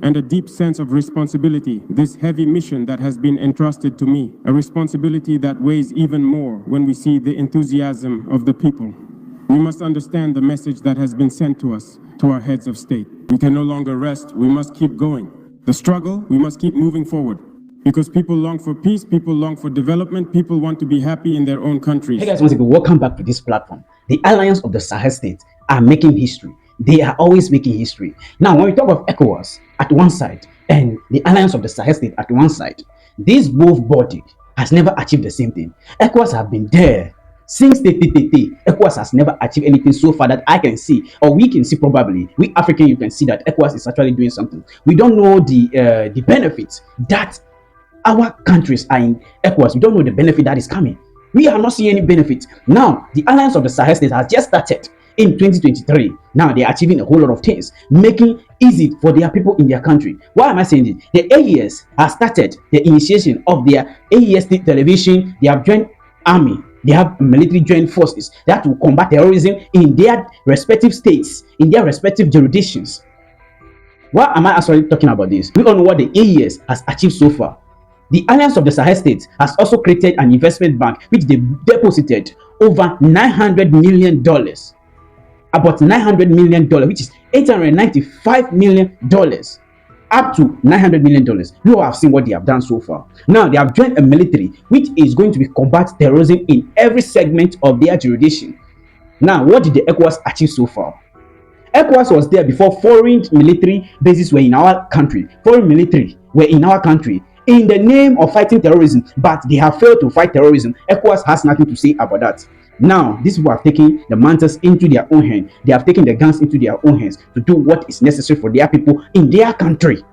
and a deep sense of responsibility, this heavy mission that has been entrusted to me, a responsibility that weighs even more when we see the enthusiasm of the people. We must understand the message that has been sent to us, to our heads of state. We can no longer rest, we must keep going. The struggle, we must keep moving forward. Because people long for peace, people long for development, people want to be happy in their own countries. Hey guys, once again, welcome back to this platform. The Alliance of the Sahel States are making history. They are always making history. Now, when we talk of ECOWAS at one side and the Alliance of the Sahel States at one side, this both body has never achieved the same thing. ECOWAS have been there since ECOWAS has never achieved anything so far that I can see, or we can see probably. We African, you can see that ECOWAS is actually doing something. We don't know the benefits that our countries are in ECOWAS. We don't know the benefit that is coming. We are not seeing any benefit. Now, the Alliance of the Sahel States has just started in 2023. Now, they are achieving a whole lot of things, making easy for their people in their country. Why am I saying this? The AES has started the initiation of their AES television. They have joined army. They have military joint forces that will combat terrorism in their respective states, in their respective jurisdictions. Why am I actually talking about this? We all know what the AES has achieved so far. The Alliance of the Sahel States has also created an investment bank which they deposited over $900 million. About $900 million, which is $895 million. Up to $900 million. You have seen what they have done so far. Now they have joined a military which is going to be combat terrorism in every segment of their jurisdiction. Now, what did the ECOWAS achieve so far? ECOWAS was there before foreign military bases were in our country. Foreign military were in our country in the name of fighting terrorism, but they have failed to fight terrorism. ECOWAS has nothing to say about that. Now, these people have taken the mantles into their own hands. They have taken the guns into their own hands to do what is necessary for their people in their country.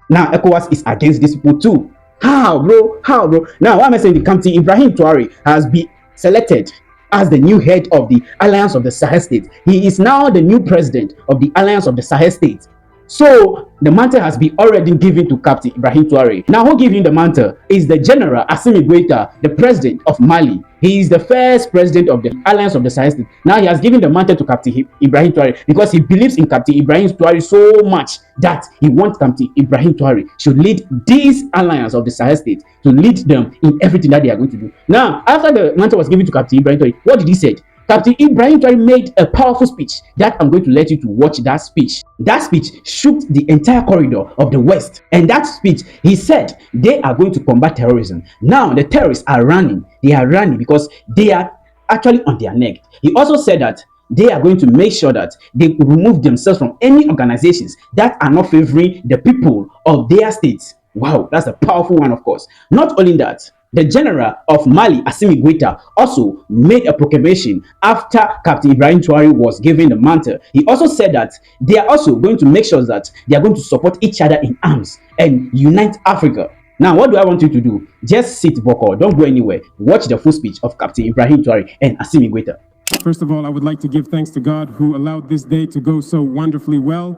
Now, ECOWAS is against these people too. How, bro? How, bro? Now, why am I saying the Captain Ibrahim Traore has been selected as the new head of the Alliance of the Sahel States? He is now the new president of the Alliance of the Sahel States. So the mantle has been already given to Captain Ibrahim Traore. Now, who gave him the mantle is the General Asimi Goita, the president of Mali. He is the first president of the Alliance of the Sahel States. Now he has given the mantle to Captain Ibrahim Traore because he believes in Captain Ibrahim Traore so much that he wants Captain Ibrahim Traore should lead this Alliance of the Sahel States, to lead them in everything that they are going to do. Now, after the mantle was given to Captain Ibrahim Traore, what did he say? Captain Ibrahim Traore made a powerful speech that I'm going to let you to watch that speech. That speech shook the entire corridor of the West. And that speech, he said they are going to combat terrorism. Now the terrorists are running. They are running because they are actually on their neck. He also said that they are going to make sure that they remove themselves from any organizations that are not favoring the people of their states. Wow, that's a powerful one, of course. Not only that, the general of Mali, Asimi Goita, also made a proclamation after Captain Ibrahim Traore was given the mantle. He also said that they are also going to make sure that they are going to support each other in arms and unite Africa. Now, what do I want you to do? Just sit, Boko. Don't go anywhere. Watch the full speech of Captain Ibrahim Traore and Asimi Goita. First of all, I would like to give thanks to God who allowed this day to go so wonderfully well.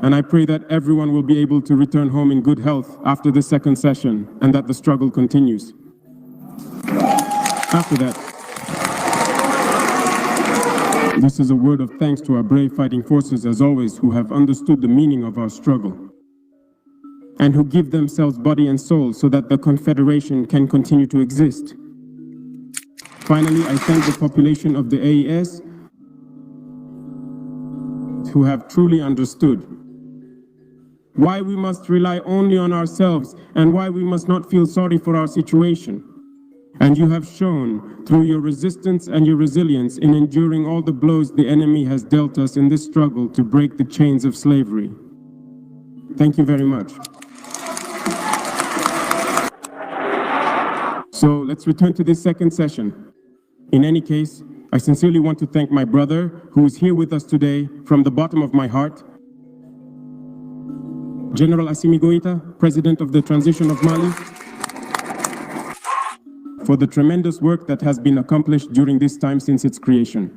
And I pray that everyone will be able to return home in good health after the second session and that the struggle continues. After that, this is a word of thanks to our brave fighting forces, as always, who have understood the meaning of our struggle and who give themselves body and soul so that the Confederation can continue to exist. Finally, I thank the population of the AES who have truly understood why we must rely only on ourselves and why we must not feel sorry for our situation. And you have shown through your resistance and your resilience in enduring all the blows the enemy has dealt us in this struggle to break the chains of slavery. Thank you very much. So let's return to this second session. In any case, I sincerely want to thank my brother who is here with us today from the bottom of my heart, General Asimi Goita, President of the Transition of Mali, for the tremendous work that has been accomplished during this time since its creation.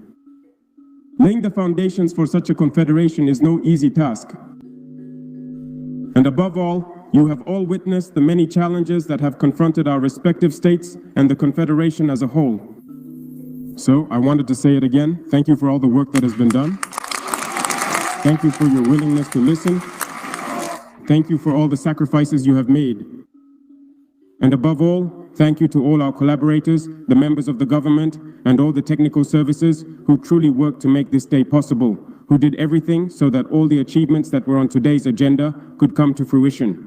Laying the foundations for such a confederation is no easy task. And above all, you have all witnessed the many challenges that have confronted our respective states and the confederation as a whole. So I wanted to say it again. Thank you for all the work that has been done. Thank you for your willingness to listen. Thank you for all the sacrifices you have made. And above all, thank you to all our collaborators, the members of the government, and all the technical services who truly worked to make this day possible, who did everything so that all the achievements that were on today's agenda could come to fruition.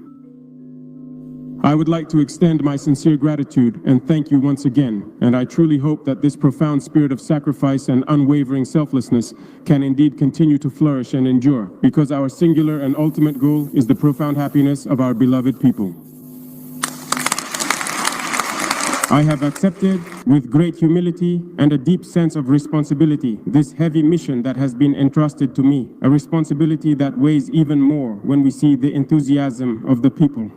I would like to extend my sincere gratitude and thank you once again, and I truly hope that this profound spirit of sacrifice and unwavering selflessness can indeed continue to flourish and endure, because our singular and ultimate goal is the profound happiness of our beloved people. I have accepted with great humility and a deep sense of responsibility this heavy mission that has been entrusted to me, a responsibility that weighs even more when we see the enthusiasm of the people.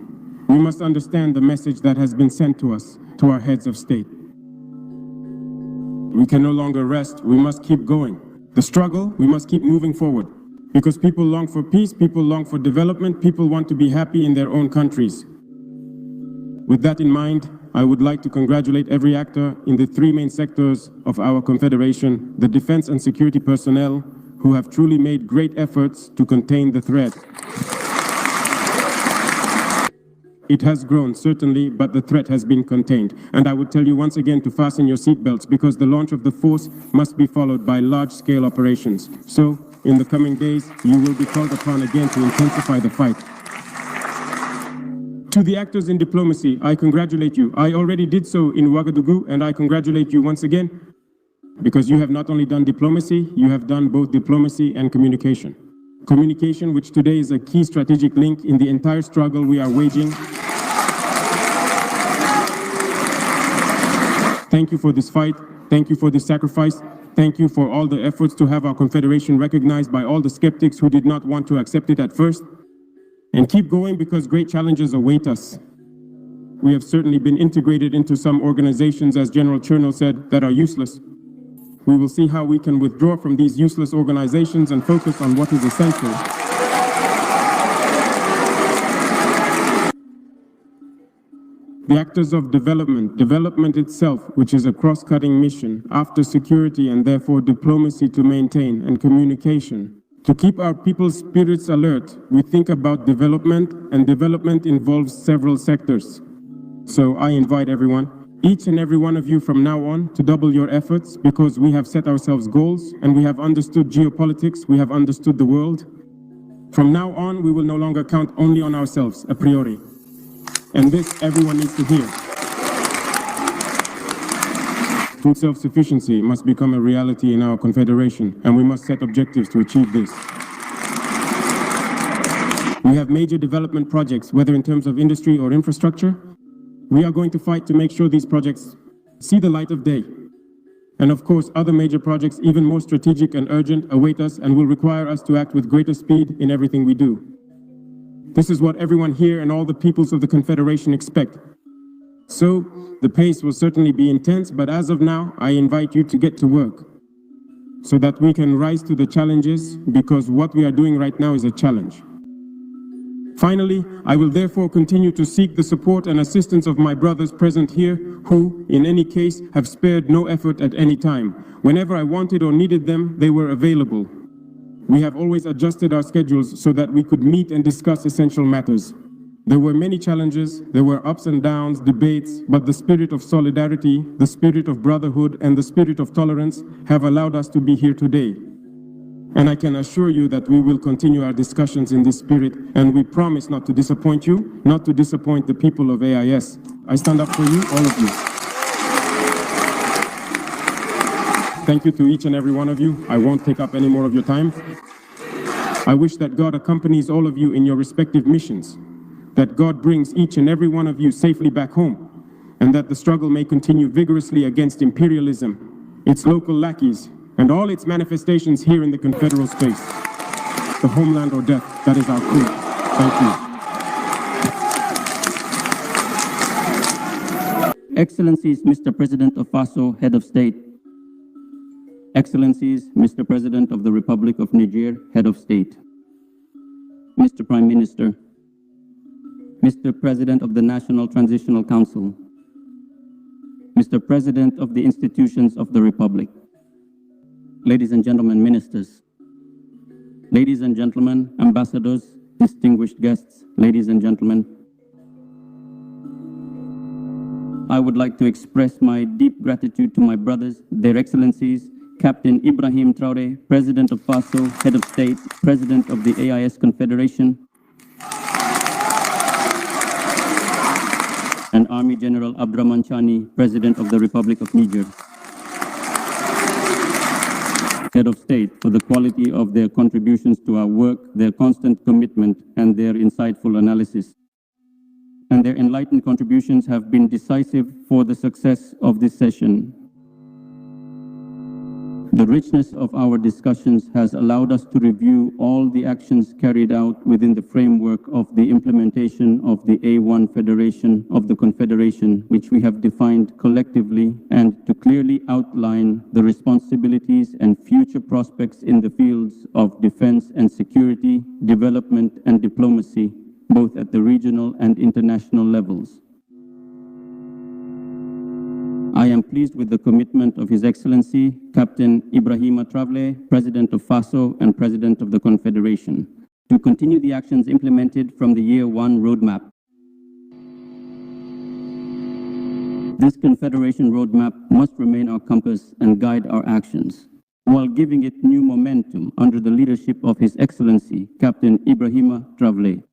We must understand the message that has been sent to us, to our heads of state. We can no longer rest, we must keep going. The struggle, we must keep moving forward. Because people long for peace, people long for development, people want to be happy in their own countries. With that in mind, I would like to congratulate every actor in the three main sectors of our confederation, the defense and security personnel, who have truly made great efforts to contain the threat. It has grown, certainly, but the threat has been contained. And I would tell you once again to fasten your seatbelts, because the launch of the force must be followed by large-scale operations. So, in the coming days, you will be called upon again to intensify the fight. To the actors in diplomacy, I congratulate you. I already did so in Ouagadougou, and I congratulate you once again, because you have not only done diplomacy, you have done both diplomacy and communication. Communication, which today is a key strategic link in the entire struggle we are waging. Thank you for this fight. Thank you for this sacrifice. Thank you for all the efforts to have our confederation recognized by all the skeptics who did not want to accept it at first. And keep going, because great challenges await us. We have certainly been integrated into some organizations, as General Chernow said, that are useless. We will see how we can withdraw from these useless organizations and focus on what is essential. The actors of development itself, which is a cross-cutting mission, after security and therefore diplomacy to maintain, and communication. To keep our people's spirits alert, we think about development, and development involves several sectors. So I invite everyone, each and every one of you from now on, to double your efforts, because we have set ourselves goals and we have understood geopolitics, we have understood the world. From now on, we will no longer count only on ourselves, a priori. And this everyone needs to hear. Food self-sufficiency must become a reality in our confederation, and we must set objectives to achieve this. We have major development projects, whether in terms of industry or infrastructure. We are going to fight to make sure these projects see the light of day. And of course, other major projects, even more strategic and urgent, await us and will require us to act with greater speed in everything we do. This is what everyone here and all the peoples of the Confederation expect. So, the pace will certainly be intense, but as of now, I invite you to get to work so that we can rise to the challenges, because what we are doing right now is a challenge. Finally, I will therefore continue to seek the support and assistance of my brothers present here, who, in any case, have spared no effort at any time. Whenever I wanted or needed them, they were available. We have always adjusted our schedules so that we could meet and discuss essential matters. There were many challenges, there were ups and downs, debates, but the spirit of solidarity, the spirit of brotherhood, and the spirit of tolerance have allowed us to be here today. And I can assure you that we will continue our discussions in this spirit, and we promise not to disappoint you, not to disappoint the people of AIS. I stand up for you, all of you. Thank you to each and every one of you. I won't take up any more of your time. I wish that God accompanies all of you in your respective missions, that God brings each and every one of you safely back home, and that the struggle may continue vigorously against imperialism, its local lackeys, and all its manifestations here in the confederal space. The homeland or death, that is our creed. Thank you. Excellencies, Mr. President of FASO, Head of State. Excellencies, Mr. President of the Republic of Niger, Head of State. Mr. Prime Minister, Mr. President of the National Transitional Council, Mr. President of the Institutions of the Republic, ladies and gentlemen ministers, ladies and gentlemen, ambassadors, distinguished guests, ladies and gentlemen, I would like to express my deep gratitude to my brothers, their excellencies, Captain Ibrahim Traore, President of FASO, Head of State, President of the AIS Confederation, and Army General Abdurrahman Chani, President of the Republic of Niger, Head of State, for the quality of their contributions to our work, their constant commitment, and their insightful analysis. And their enlightened contributions have been decisive for the success of this session. The richness of our discussions has allowed us to review all the actions carried out within the framework of the implementation of the A1 Federation of the Confederation, which we have defined collectively, and to clearly outline the responsibilities and future prospects in the fields of defense and security, development and diplomacy, both at the regional and international levels. I am pleased with the commitment of His Excellency, Captain Ibrahim Traore, President of FASO and President of the Confederation, to continue the actions implemented from the Year 1 roadmap. This Confederation roadmap must remain our compass and guide our actions, while giving it new momentum under the leadership of His Excellency, Captain Ibrahim Traore,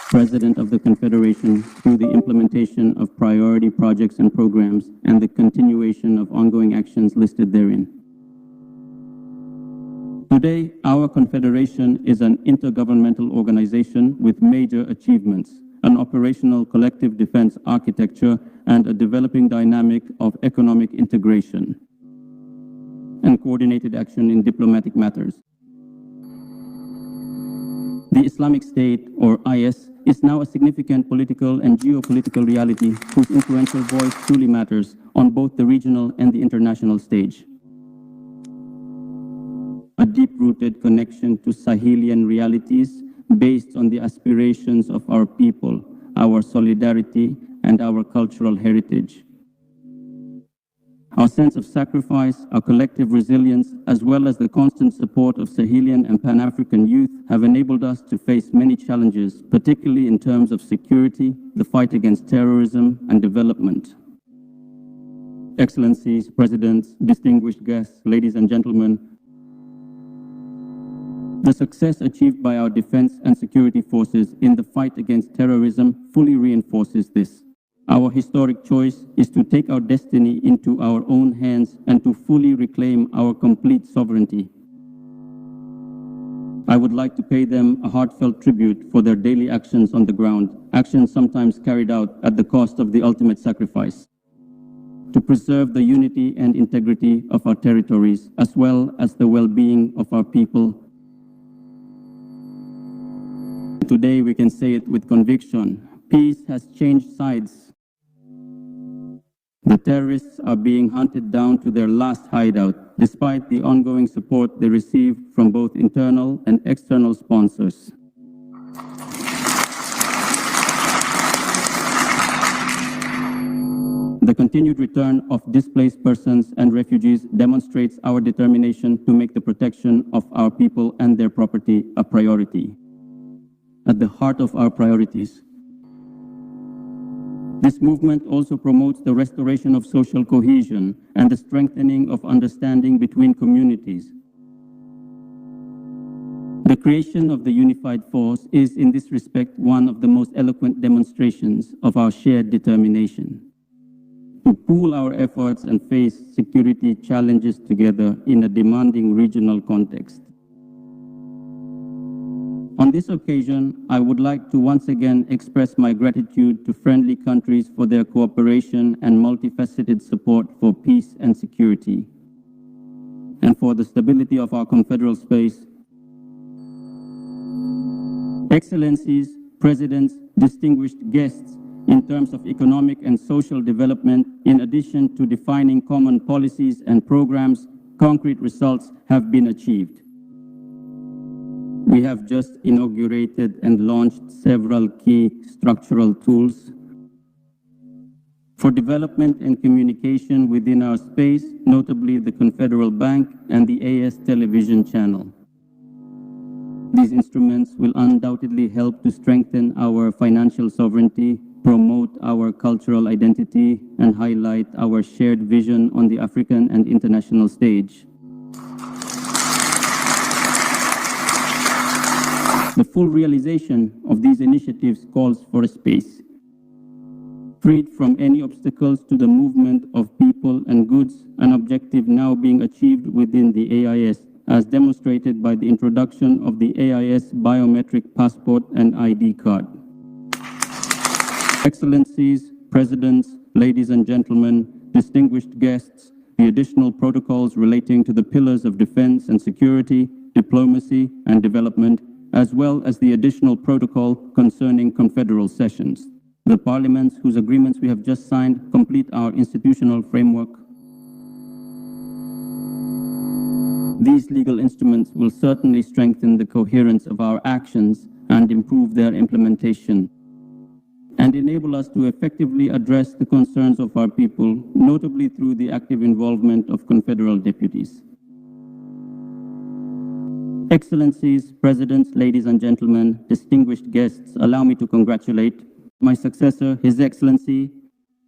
President of the Confederation, through the implementation of priority projects and programs and the continuation of ongoing actions listed therein. Today, our Confederation is an intergovernmental organization with major achievements, an operational collective defense architecture, and a developing dynamic of economic integration and coordinated action in diplomatic matters. The Islamic State, or IS, is now a significant political and geopolitical reality whose influential voice truly matters on both the regional and the international stage. A deep-rooted connection to Sahelian realities based on the aspirations of our people, our solidarity, and our cultural heritage. Our sense of sacrifice, our collective resilience, as well as the constant support of Sahelian and Pan-African youth have enabled us to face many challenges, particularly in terms of security, the fight against terrorism, and development. Excellencies, Presidents, distinguished guests, ladies and gentlemen, the success achieved by our defense and security forces in the fight against terrorism fully reinforces this. Our historic choice is to take our destiny into our own hands and to fully reclaim our complete sovereignty. I would like to pay them a heartfelt tribute for their daily actions on the ground, actions sometimes carried out at the cost of the ultimate sacrifice, to preserve the unity and integrity of our territories, as well as the well-being of our people. Today we can say it with conviction. Peace has changed sides. The terrorists are being hunted down to their last hideout, despite the ongoing support they receive from both internal and external sponsors. The continued return of displaced persons and refugees demonstrates our determination to make the protection of our people and their property a priority. At the heart of our priorities, this movement also promotes the restoration of social cohesion and the strengthening of understanding between communities. The creation of the unified force is, in this respect, one of the most eloquent demonstrations of our shared determination to pool our efforts and face security challenges together in a demanding regional context. On this occasion, I would like to once again express my gratitude to friendly countries for their cooperation and multifaceted support for peace and security, and for the stability of our confederal space. Excellencies, Presidents, distinguished guests, in terms of economic and social development, in addition to defining common policies and programs, concrete results have been achieved. We have just inaugurated and launched several key structural tools for development and communication within our space, notably the Confederal Bank and the AS television channel. These instruments will undoubtedly help to strengthen our financial sovereignty, promote our cultural identity, and highlight our shared vision on the African and international stage. The full realization of these initiatives calls for a space freed from any obstacles to the movement of people and goods, an objective now being achieved within the AIS, as demonstrated by the introduction of the AIS biometric passport and ID card. Excellencies, Presidents, ladies and gentlemen, distinguished guests, the additional protocols relating to the pillars of defense and security, diplomacy and development, as well as the additional protocol concerning confederal sessions. The parliaments whose agreements we have just signed complete our institutional framework. These legal instruments will certainly strengthen the coherence of our actions and improve their implementation, and enable us to effectively address the concerns of our people, notably through the active involvement of confederal deputies. Excellencies, Presidents, ladies and gentlemen, distinguished guests, allow me to congratulate my successor, His Excellency,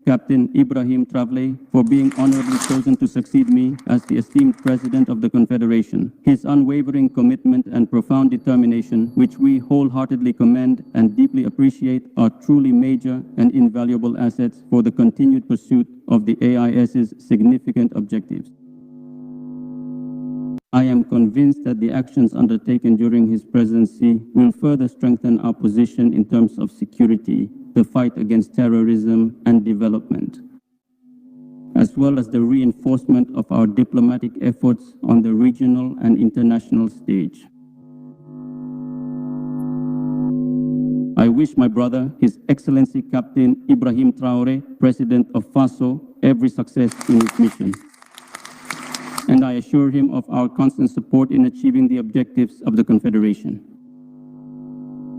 Captain Ibrahim Traore, for being honorably chosen to succeed me as the esteemed President of the Confederation. His unwavering commitment and profound determination, which we wholeheartedly commend and deeply appreciate, are truly major and invaluable assets for the continued pursuit of the AIS's significant objectives. I am convinced that the actions undertaken during his presidency will further strengthen our position in terms of security, the fight against terrorism and development, as well as the reinforcement of our diplomatic efforts on the regional and international stage. I wish my brother, His Excellency Captain Ibrahim Traore, President of FASO, every success in his mission. And I assure him of our constant support in achieving the objectives of the Confederation.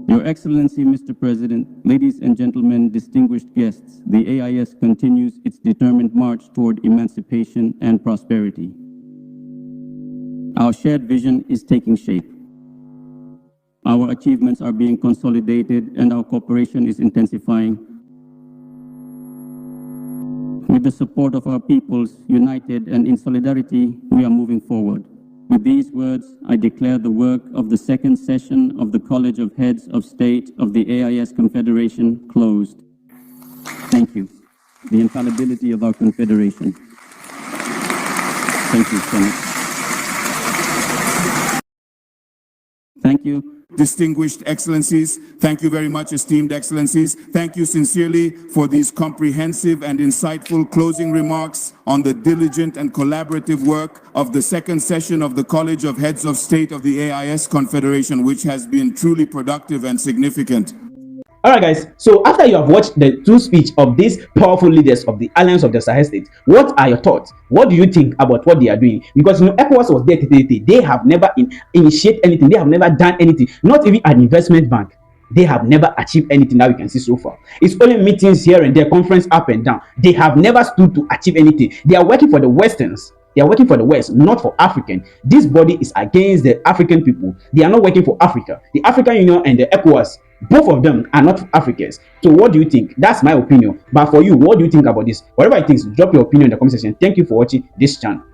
Your Excellency, Mr. President, ladies and gentlemen, distinguished guests, the AIS continues its determined march toward emancipation and prosperity. Our shared vision is taking shape. Our achievements are being consolidated and our cooperation is intensifying. With the support of our peoples, united and in solidarity, we are moving forward. With these words, I declare the work of the second session of the College of Heads of State of the AIS Confederation closed. Thank you. The infallibility of our Confederation. Thank you, Senate. Thank you. Distinguished Excellencies, thank you very much, esteemed Excellencies. Thank you sincerely for these comprehensive and insightful closing remarks on the diligent and collaborative work of the second session of the College of Heads of State of the AIS Confederation, which has been truly productive and significant. All right, guys. So after you have watched the two speech of these powerful leaders of the Alliance of the Sahel States, what are your thoughts? What do you think about what they are doing? Because ECOWAS was there today. They have never initiated anything. They have never done anything. Not even an investment bank. They have never achieved anything that we can see so far. It's only meetings here and there, conference up and down. They have never stood to achieve anything. They are working for the Westerns. They are working for the West, not for African. This body is against the African people. They are not working for Africa. The African Union and the ECOWAS, both of them are not Africans. So what do you think? That's my opinion. But for you, what do you think about this? Whatever it is, drop your opinion in the comment section. Thank you for watching this channel.